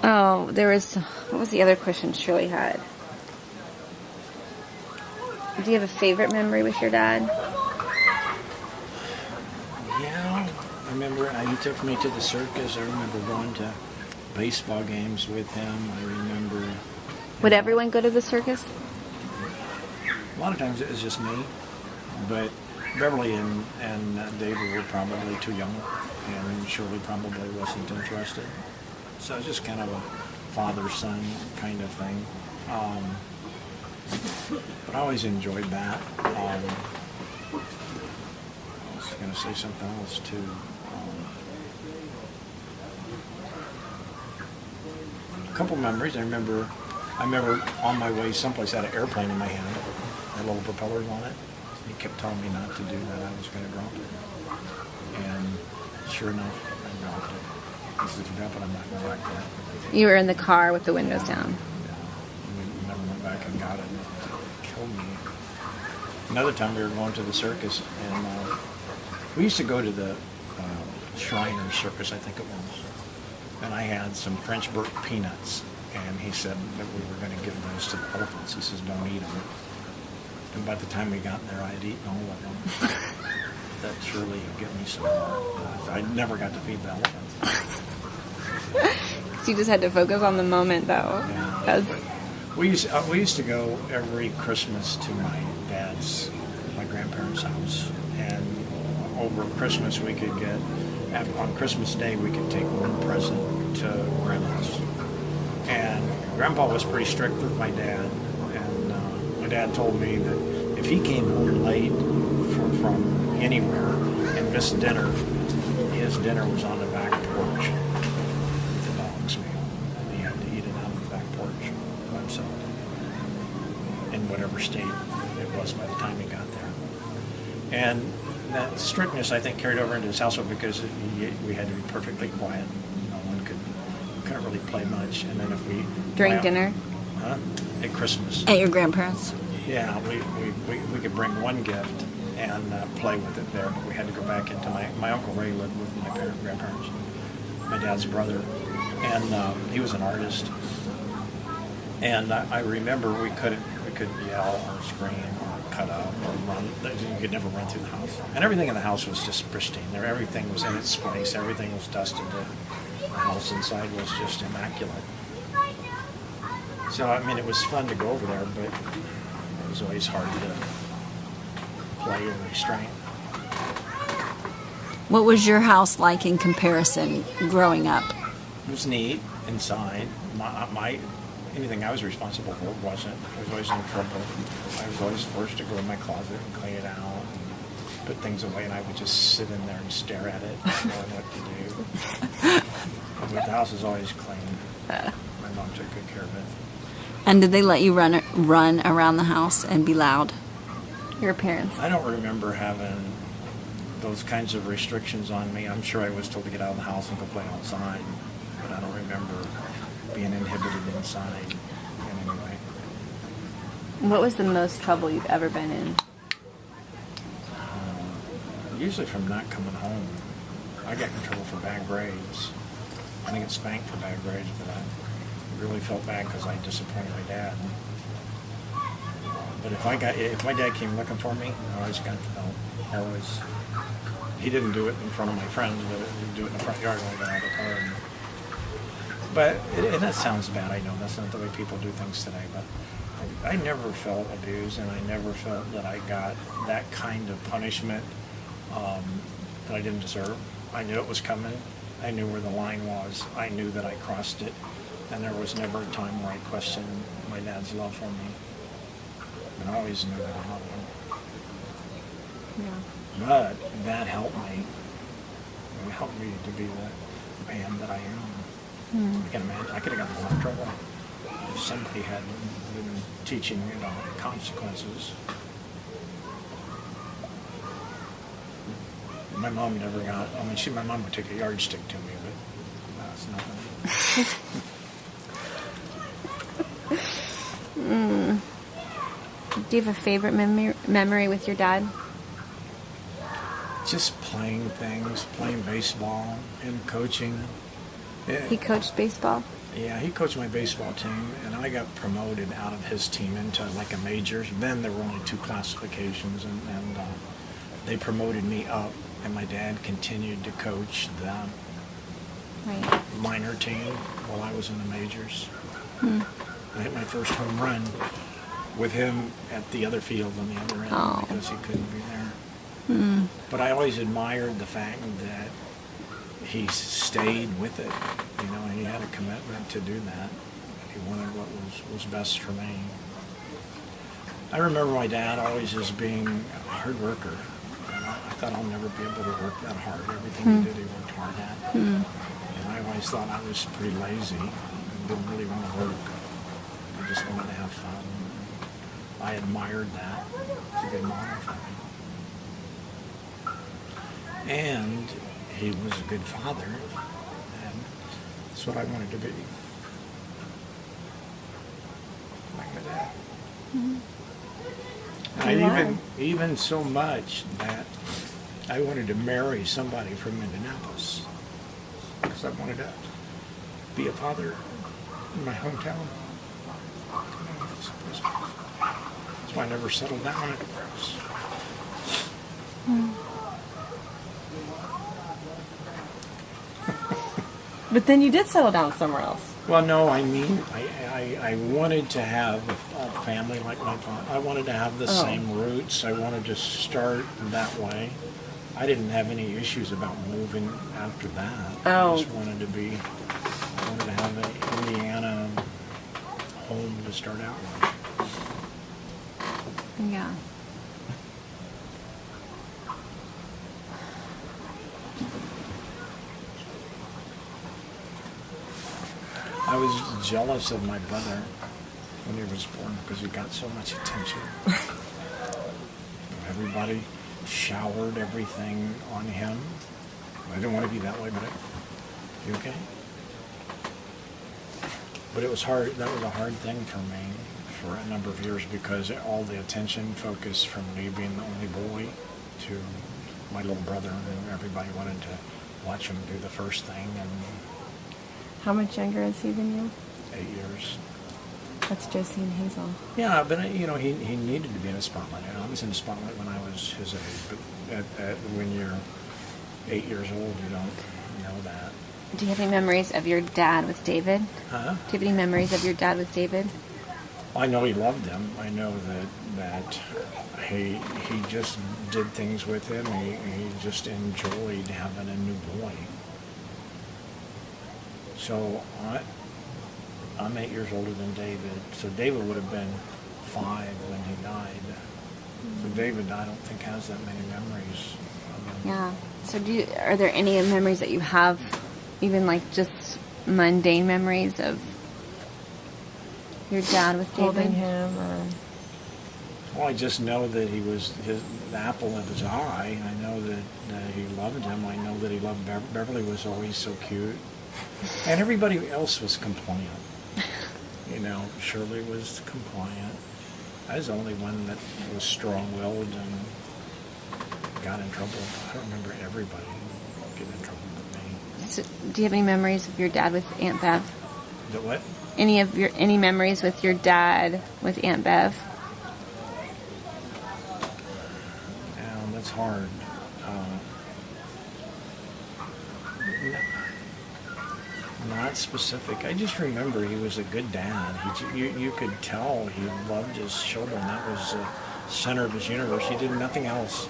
Oh, what was the other question Shirley had? Do you have a favorite memory with your dad? Yeah, I remember he took me to the circus. I remember going to baseball games with him. I remember... Would everyone go to the circus? A lot of times it was just me, but Beverly and David were probably too young, and Shirley probably wasn't interested. So it's just kind of a father-son kind of thing. But I always enjoyed that. I was going to say something else too. A couple memories. I remember on my way someplace I had an airplane in my hand, had little propellers on it. He kept telling me not to do that. I was going to drop it. And sure enough, I dropped it. He said, if you drop it, I'm not going back for it. You were in the car with the windows down. Yeah. We never went back and got it. It killed me. Another time we were going to the circus, and we used to go to the Shriner Circus, I think it was. And I had some French burnt peanuts. And he said that we were going to give those to the elephants. He says, don't eat them. And by the time we got there, I had eaten all of them. That surely would get me some more. I never got to feed the elephants. So you just had to focus on the moment, though. Yeah. We used to go every Christmas to my grandparents' house. And over Christmas, we could get, on Christmas Day, we could take one present to Grandma's. And Grandpa was pretty strict with my dad, and my dad told me that if he came home late from anywhere and missed dinner, his dinner was on the back porch with the dog's meal. He had to eat it on the back porch by himself, in whatever state it was by the time he got there. And that strictness, I think, carried over into his household because we had to be perfectly quiet. Couldn't really play much, and then if we during dinner, at Christmas at your grandparents. Yeah, we could bring one gift and play with it there. But we had to go back into my Uncle Ray lived with my grandparents, my dad's brother, and he was an artist. And I remember we could yell or scream or cut up or run. You could never run through the house, and everything in the house was just pristine. Everything was in its place. Everything was dusted. The house inside was just immaculate. So, I mean, it was fun to go over there, but it was always hard to play and restrain. What was your house like in comparison growing up? It was neat inside. Anything I was responsible for wasn't. I was always in trouble. I was always forced to go in my closet and clean it out and put things away, and I would just sit in there and stare at it, not knowing what to do. But the house was always clean. My mom took good care of it. And did they let you run around the house and be loud? Your parents? I don't remember having those kinds of restrictions on me. I'm sure I was told to get out of the house and go play outside, but I don't remember being inhibited inside in any way. What was the most trouble you've ever been in? Usually from not coming home. I got in trouble for bad grades. I didn't get spanked for bad grades, but I really felt bad because I disappointed my dad. But if my dad came looking for me, I always got the help. He didn't do it in front of my friends, but he'd do it in the front yard when I got out of the car. And that sounds bad, I know. That's not the way people do things today, but I never felt abused, and I never felt that I got that kind of punishment that I didn't deserve. I knew it was coming. I knew where the line was. I knew that I crossed it, and there was never a time where I questioned my dad's love for me. And I always knew that I loved him. Yeah. But that helped me. It helped me to be the man that I am. I can imagine I could have gotten in a lot of trouble if somebody had been teaching me about consequences. My mom never got. My mom would take a yardstick to me, but that's nothing. Do you have a favorite memory with your dad? Just playing things, playing baseball, and coaching. Yeah. He coached baseball. Yeah, he coached my baseball team, and I got promoted out of his team into like a majors. Then there were only 2 classifications, and they promoted me up, and my dad continued to coach the Right. minor team while I was in the majors. I hit my first home run with him at the other field on the other end Oh. because he couldn't be there. But I always admired the fact that he stayed with it. You know, he had a commitment to do that. He wanted what was best for me. I remember my dad always as being a hard worker. And I thought I'll never be able to work that hard. Everything he did, he worked hard at. And I always thought I was pretty lazy and didn't really want to work. I just wanted to have fun. I admired that. It's a good model for me. And he was a good father, and that's what I wanted to be. Like my dad. And even so much that I wanted to marry somebody from Indianapolis because I wanted to be a father in my hometown. That's why I never settled down anywhere else. But then you did settle down somewhere else. Well, no, I mean, I wanted to have a family like my father. I wanted to have the same roots. I wanted to start that way. I didn't have any issues about moving after that. Oh. I just wanted to have an Indiana home to start out with. Yeah. I was jealous of my brother when he was born because he got so much attention. Everybody showered everything on him. I didn't want to be that way, but you okay? But it was hard. That was a hard thing for me for a number of years because all the attention focused from me being the only boy to my little brother, and everybody wanted to watch him do the first thing. And How much younger is he than you? 8 years. That's Josie and Hazel. Yeah, but he needed to be in the spotlight. I was in the spotlight when I was his age, but when you're 8 years old, you don't know that. Do you have any memories of your dad with David? Huh? Do you have any memories of your dad with David? I know he loved him. I know that he just did things with him. He just enjoyed having a new boy. So I'm 8 years older than David. So David would have been 5 when he died. So David, I don't think, has that many memories of him. Yeah. So are there any memories that you have, even like just mundane memories of your dad with David? Holding him or... Well, I just know that he was the apple of his eye. I know that he loved him. I know that he loved Beverly was always so cute. And everybody else was compliant. You know, Shirley was compliant. I was the only one that was strong-willed and got in trouble. I don't remember everybody getting in trouble with me. So, do you have any memories of your dad with Aunt Bev? The what? Any memories with your dad with Aunt Bev? That's hard. Not specific. I just remember he was a good dad. You could tell he loved his children. That was the center of his universe. He did nothing else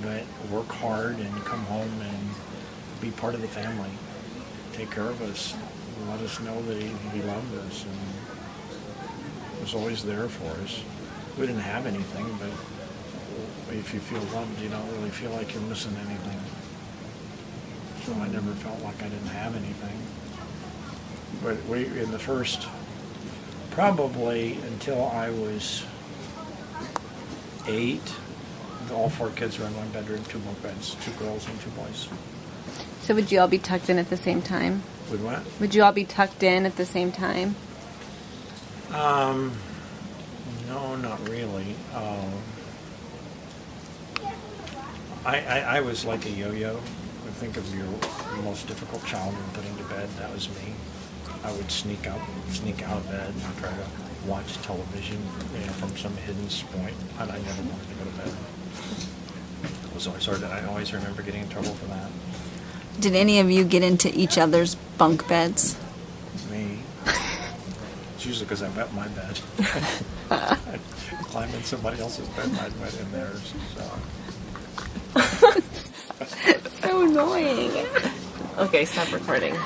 but work hard and come home and be part of the family, take care of us, let us know that he loved us and was always there for us. We didn't have anything, but if you feel loved, you don't really feel like you're missing anything. So I never felt like I didn't have anything. But in the first, probably until I was 8, all 4 kids were in one bedroom, 2 bunk beds, 2 girls and 2 boys. So would you all be tucked in at the same time? With what? Would you all be tucked in at the same time? No, not really. I was like a yo-yo. think of your most difficult child and putting to bed, that was me. I would sneak out of bed and try to watch television, from some hidden point, and I never wanted to go to bed. I always remember getting in trouble for that. Did any of you get into each other's bunk beds? Me. It's usually because I'm at my bed. I'd climb in somebody else's bed and I'd went in theirs. So. So annoying. Okay, stop recording.